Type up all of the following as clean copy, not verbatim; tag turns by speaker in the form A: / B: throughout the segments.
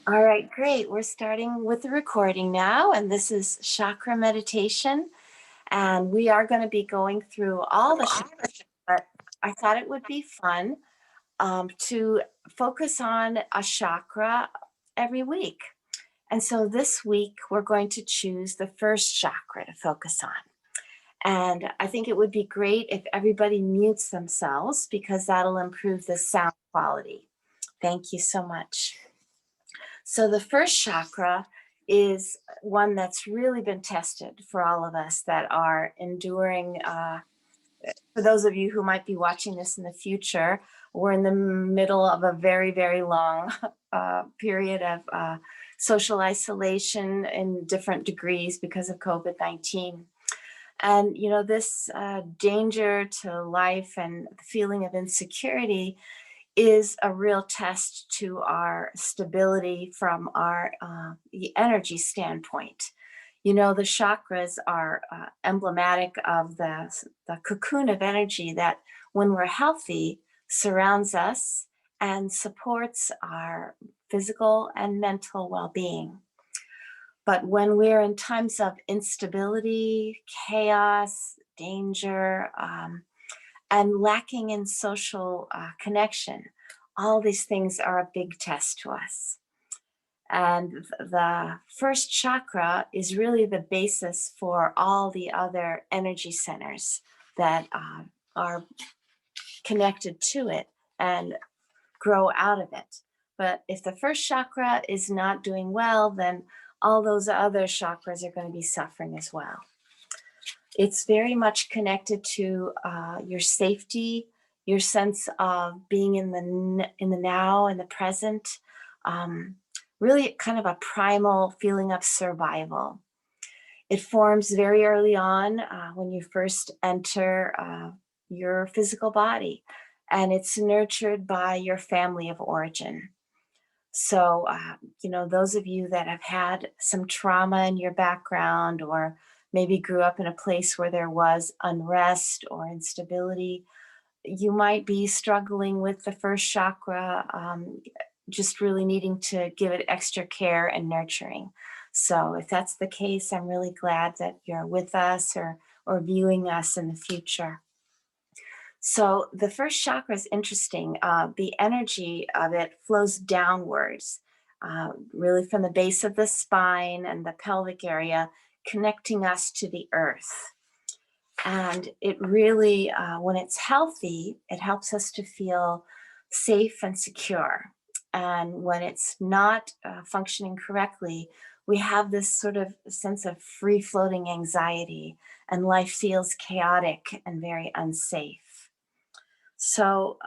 A: All right, great. We're starting with the recording now, and this is chakra meditation. And we are going to be going through all the chakras, but I thought it would be fun to focus on a chakra every week. And so this week, we're going to choose the first chakra to focus on. And I think it would be great if everybody mutes themselves because that'll improve the sound quality. Thank you so much. So the first chakra is one that's really been tested for all of us that are enduring. For those of you who might be watching this in the future, we're in the middle of a very, very long period of social isolation in different degrees because of COVID-19. And, you know, this danger to life and the feeling of insecurity is a real test to our stability from our the energy standpoint. You know, the chakras are emblematic of the cocoon of energy that, when we're healthy, surrounds us and supports our physical and mental well being. But when we're in times of instability, chaos, danger, and lacking in social connection, all these things are a big test to us. And the first chakra is really the basis for all the other energy centers that are connected to it and grow out of it. But if the first chakra is not doing well, then all those other chakras are going to be suffering as well. It's very much connected to your safety, your sense of being in the now and the present. Really, kind of a primal feeling of survival. It forms very early on when you first enter your physical body, and it's nurtured by your family of origin. So, you know, those of you that have had some trauma in your background, or maybe grew up in a place where there was unrest or instability, you might be struggling with the first chakra, just really needing to give it extra care and nurturing. So, if that's the case, I'm really glad that you're with us or viewing us in the future. So the first chakra is interesting. The energy of it flows downwards, really from the base of the spine and the pelvic area, connecting us to the earth. And it really, when it's healthy, it helps us to feel safe and secure. And when it's not functioning correctly, we have this sort of sense of free floating anxiety, and life feels chaotic and very unsafe. So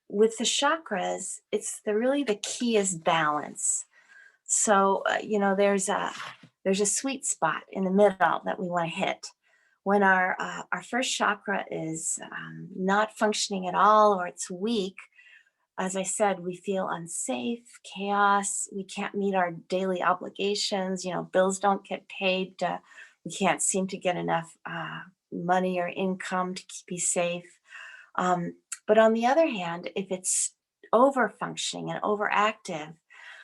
A: with the chakras, it's really the key is balance. So you know, there's a sweet spot in the middle that we want to hit. When our first chakra is not functioning at all, or it's weak, as I said, we feel unsafe, chaos. We can't meet our daily obligations. You know, bills don't get paid. We can't seem to get enough money or income to be safe. But on the other hand, if it's over functioning and overactive,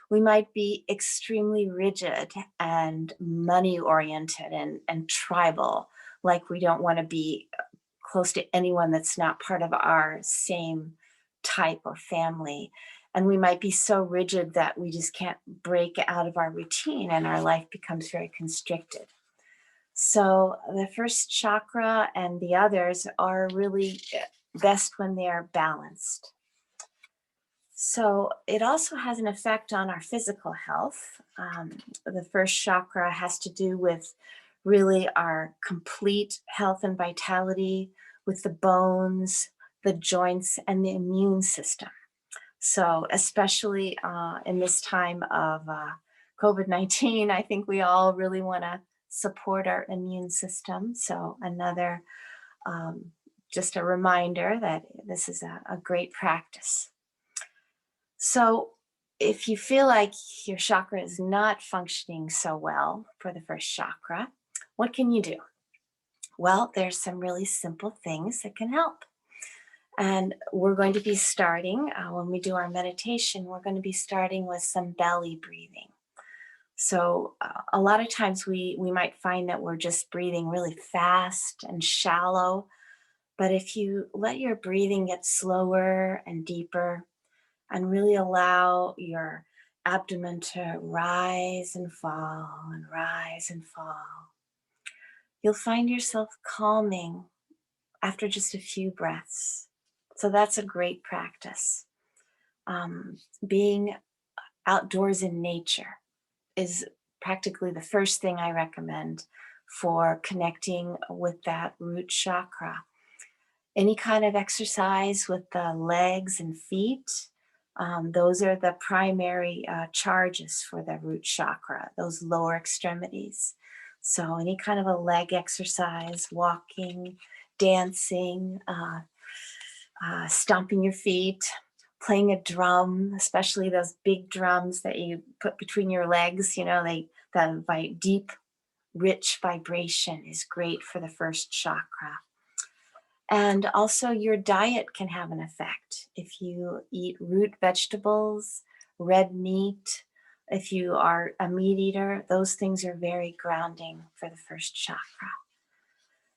A: we might be extremely rigid and money oriented and tribal, like we don't want to be close to anyone that's not part of our same type or family. And we might be so rigid that we just can't break out of our routine and our life becomes very constricted. So the first chakra and the others are really best when they are balanced. So it also has an effect on our physical health. The first chakra has to do with really our complete health and vitality with the bones, the joints, and the immune system. So, especially in this time of COVID-19, I think we all really want to support our immune system. So, another um, just a reminder that this is a great practice. So, if you feel like your chakra is not functioning so well for the first chakra, what can you do? Well, there's some really simple things that can help. And we're going to be starting, when we do our meditation, we're going to be starting with some belly breathing. So a lot of times we might find that we're just breathing really fast and shallow. But if you let your breathing get slower and deeper and really allow your abdomen to rise and fall and rise and fall, you'll find yourself calming after just a few breaths. So that's a great practice. Being outdoors in nature is practically the first thing I recommend for connecting with that root chakra. Any kind of exercise with the legs and feet, those are the primary charges for the root chakra, those lower extremities. So any kind of a leg exercise, walking, dancing, stomping your feet, playing a drum, especially those big drums that you put between your legs, that deep, rich vibration is great for the first chakra. And also your diet can have an effect. If you eat root vegetables, red meat, if you are a meat eater, those things are very grounding for the first chakra.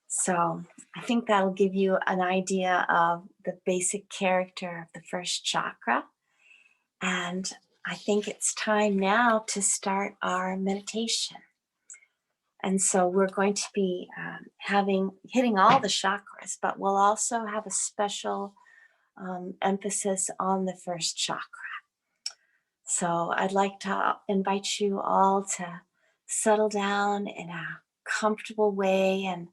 A: So I think that'll give you an idea of the basic character of the first chakra. And I think it's time now to start our meditation. And so we're going to be hitting all the chakras, but we'll also have a special emphasis on the first chakra. So I'd like to invite you all to settle down in a comfortable way and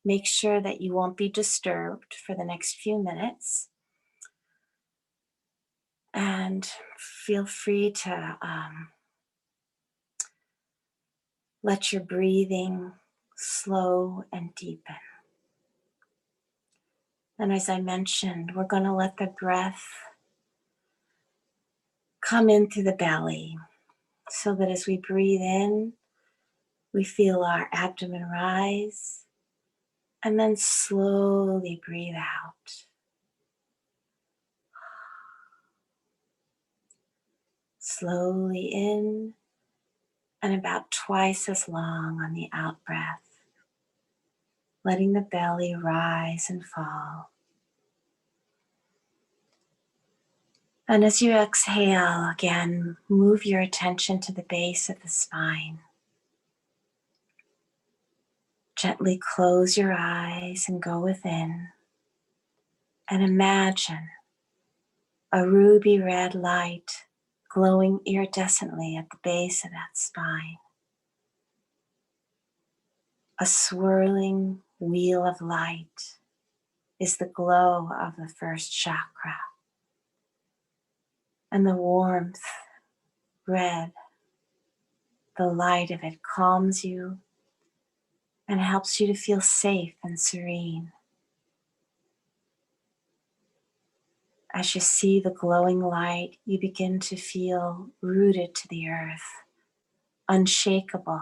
A: make sure that you won't be disturbed for the next few minutes. And feel free to let your breathing slow and deepen. And as I mentioned, we're going to let the breath come in through the belly so that as we breathe in, we feel our abdomen rise and then slowly breathe out. Slowly in and about twice as long on the out breath, letting the belly rise and fall. And as you exhale, again, move your attention to the base of the spine. Gently close your eyes and go within and imagine a ruby red light glowing iridescently at the base of that spine. A swirling wheel of light is the glow of the first chakra. And the warmth, red, the light of it calms you and helps you to feel safe and serene. As you see the glowing light, you begin to feel rooted to the earth, unshakable,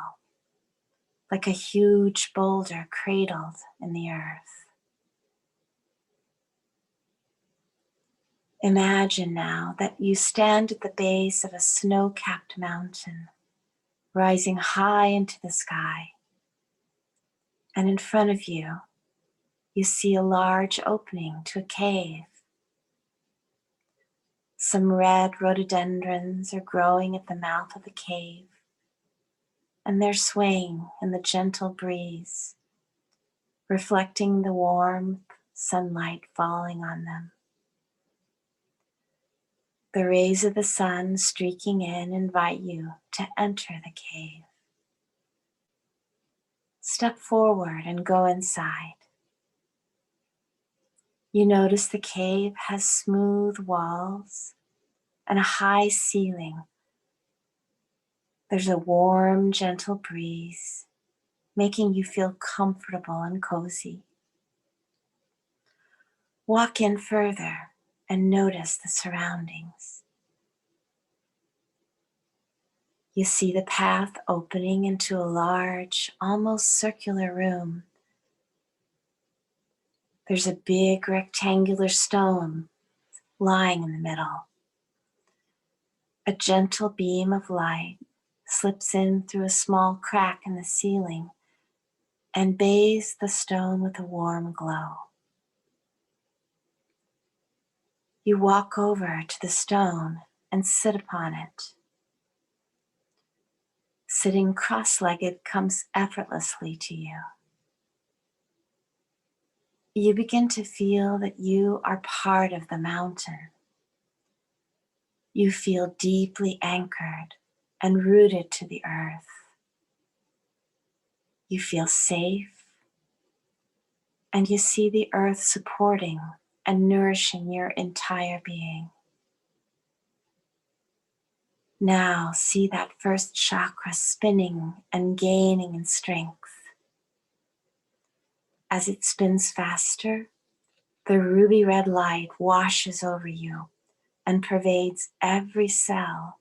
A: like a huge boulder cradled in the earth. Imagine now that you stand at the base of a snow-capped mountain, rising high into the sky. And in front of you, you see a large opening to a cave. Some red rhododendrons are growing at the mouth of the cave, and they're swaying in the gentle breeze, reflecting the warm sunlight falling on them. The rays of the sun streaking in invite you to enter the cave. Step forward and go inside. You notice the cave has smooth walls and a high ceiling. There's a warm, gentle breeze, making you feel comfortable and cozy. Walk in further and notice the surroundings. You see the path opening into a large, almost circular room. There's a big rectangular stone lying in the middle. A gentle beam of light slips in through a small crack in the ceiling and bathes the stone with a warm glow. You walk over to the stone and sit upon it. Sitting cross-legged comes effortlessly to you. You begin to feel that you are part of the mountain. You feel deeply anchored and rooted to the earth. You feel safe, and you see the earth supporting and nourishing your entire being. Now see that first chakra spinning and gaining in strength. As it spins faster, the ruby red light washes over you and pervades every cell,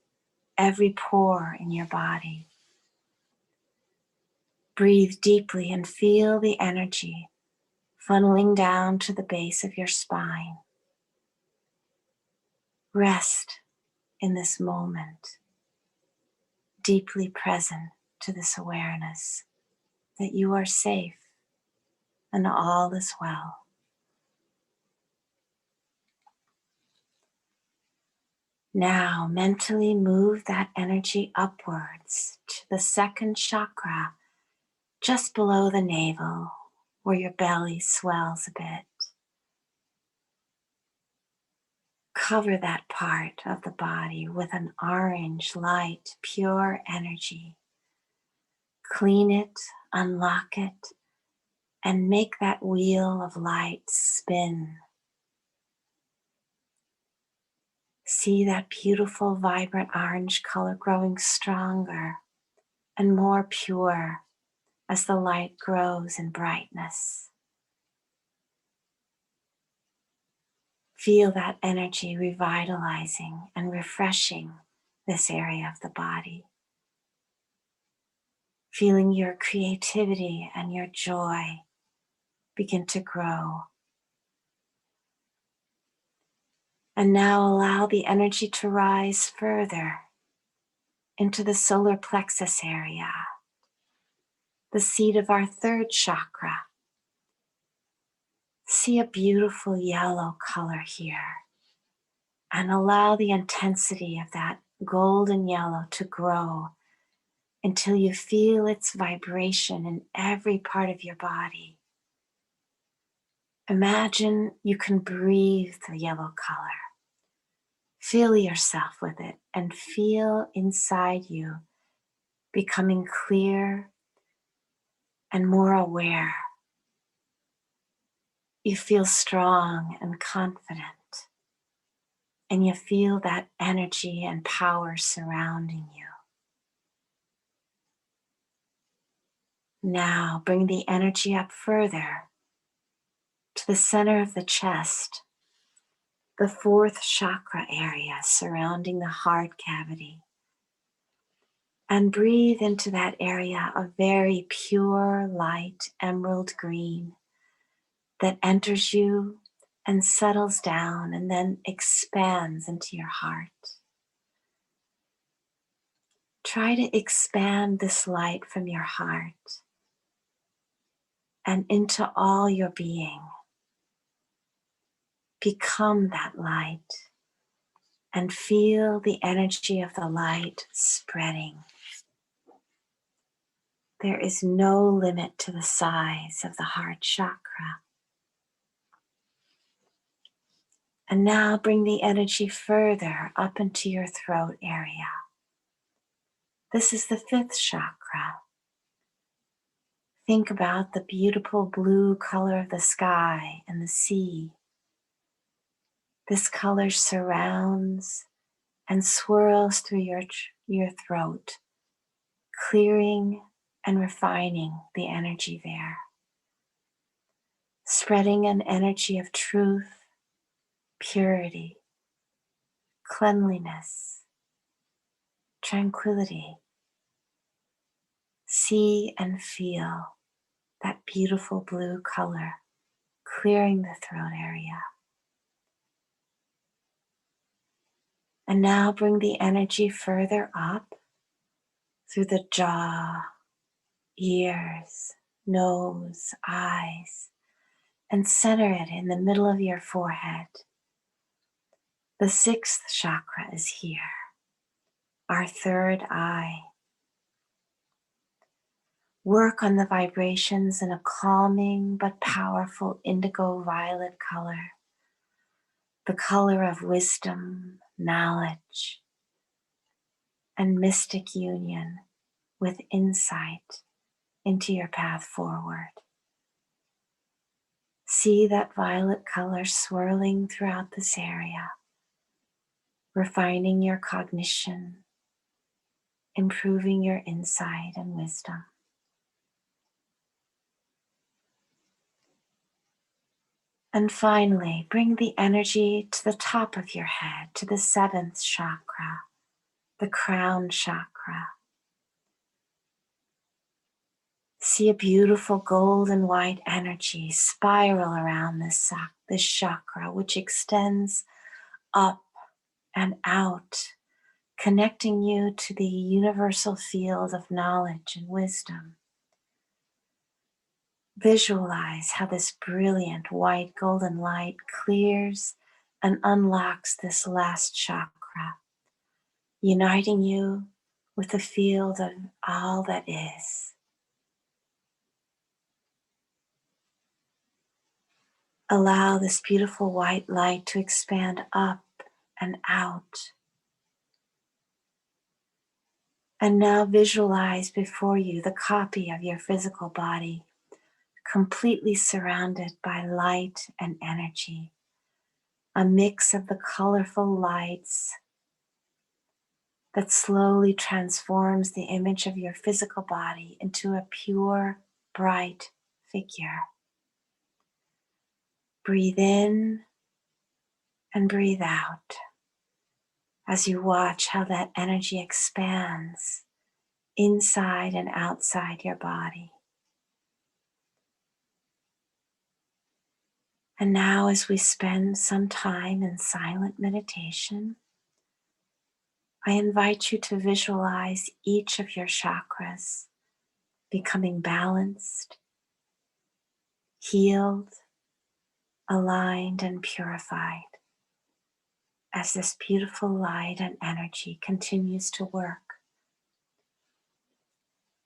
A: every pore in your body. Breathe deeply and feel the energy funneling down to the base of your spine. Rest in this moment, deeply present to this awareness that you are safe and all is well. Now mentally move that energy upwards to the second chakra, just below the navel, where your belly swells a bit. Cover that part of the body with an orange, light, pure energy. Clean it, unlock it, and make that wheel of light spin. See that beautiful, vibrant orange color growing stronger and more pure as the light grows in brightness. Feel that energy revitalizing and refreshing this area of the body. Feeling your creativity and your joy begin to grow. And now allow the energy to rise further into the solar plexus area, the seat of our third chakra. See a beautiful yellow color here, and allow the intensity of that golden yellow to grow until you feel its vibration in every part of your body. Imagine you can breathe the yellow color. Feel yourself with it and feel inside you becoming clear and more aware. You feel strong and confident, and you feel that energy and power surrounding you. Now bring the energy up further to the center of the chest, the fourth chakra area surrounding the heart cavity. And breathe into that area a very pure, light, emerald green that enters you and settles down and then expands into your heart. Try to expand this light from your heart and into all your being. Become that light and feel the energy of the light spreading. There is no limit to the size of the heart chakra. And now bring the energy further up into your throat area. This is the fifth chakra. Think about the beautiful blue color of the sky and the sea. This color surrounds and swirls through your throat, clearing and refining the energy there. Spreading an energy of truth, purity, cleanliness, tranquility. See and feel that beautiful blue color clearing the throat area. And now bring the energy further up through the jaw, ears, nose, eyes, and center it in the middle of your forehead. The sixth chakra is here, our third eye. Work on the vibrations in a calming but powerful indigo violet color, the color of wisdom, knowledge, and mystic union with insight into your path forward. See that violet color swirling throughout this area, refining your cognition, improving your insight and wisdom. And finally, bring the energy to the top of your head, to the seventh chakra, the crown chakra. See a beautiful golden white energy spiral around this chakra, which extends up and out, connecting you to the universal field of knowledge and wisdom. Visualize how this brilliant white golden light clears and unlocks this last chakra, uniting you with the field of all that is. Allow this beautiful white light to expand up and out. And now visualize before you the copy of your physical body, completely surrounded by light and energy, a mix of the colorful lights that slowly transforms the image of your physical body into a pure, bright figure. Breathe in and breathe out as you watch how that energy expands inside and outside your body. And now, as we spend some time in silent meditation, I invite you to visualize each of your chakras becoming balanced, healed, aligned, and purified as this beautiful light and energy continues to work.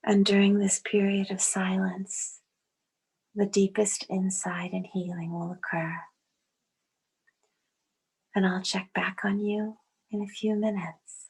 A: And during this period of silence, the deepest insight and healing will occur. And I'll check back on you in a few minutes.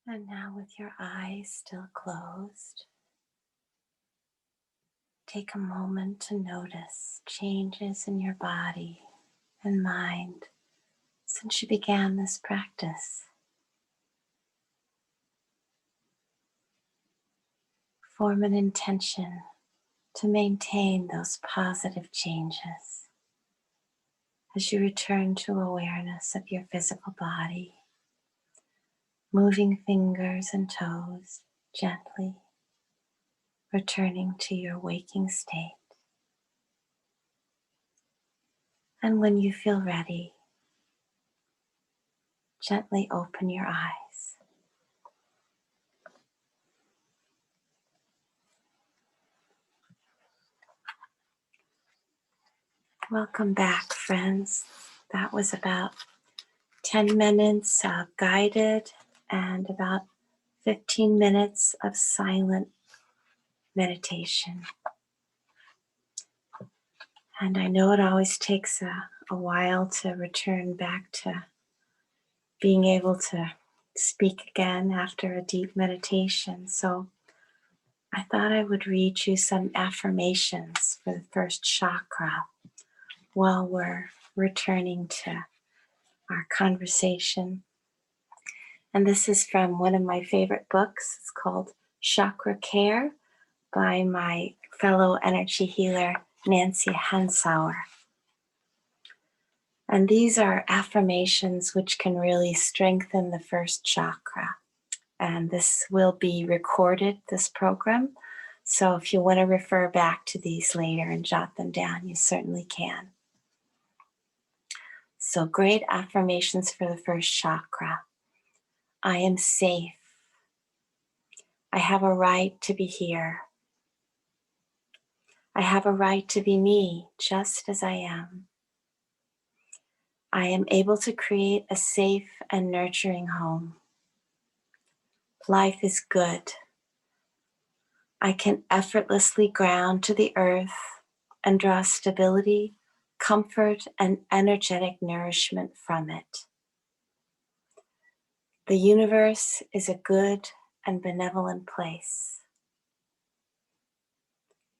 A: And now, with your eyes still closed, take a moment to notice changes in your body and mind since you began this practice. Form an intention to maintain those positive changes as you return to awareness of your physical body, moving fingers and toes gently, returning to your waking state. And when you feel ready, gently open your eyes. Welcome back, friends. That was about 10 minutes of guided and about 15 minutes of silent meditation. And I know it always takes a while to return back to being able to speak again after a deep meditation. So I thought I would read you some affirmations for the first chakra while we're returning to our conversation. And this is from one of my favorite books. It's called Chakra Care by my fellow energy healer, Nancy Hansauer. And these are affirmations which can really strengthen the first chakra. And this will be recorded, this program. So if you want to refer back to these later and jot them down, you certainly can. So great affirmations for the first chakra. I am safe. I have a right to be here. I have a right to be me, just as I am. I am able to create a safe and nurturing home. Life is good. I can effortlessly ground to the earth and draw stability, comfort, and energetic nourishment from it. The universe is a good and benevolent place.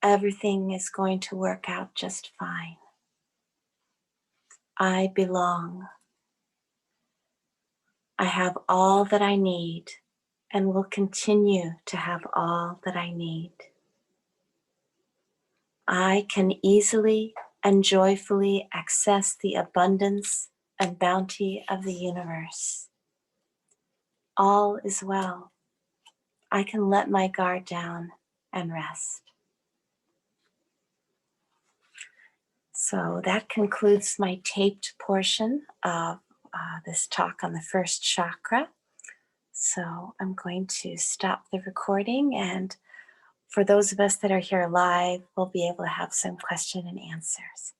A: Everything is going to work out just fine. I belong. I have all that I need and will continue to have all that I need. I can easily and joyfully access the abundance and bounty of the universe. All is well. I can let my guard down and rest. So that concludes my taped portion of this talk on the first chakra. So I'm going to stop the recording, and for those of us that are here live, we'll be able to have some question and answers.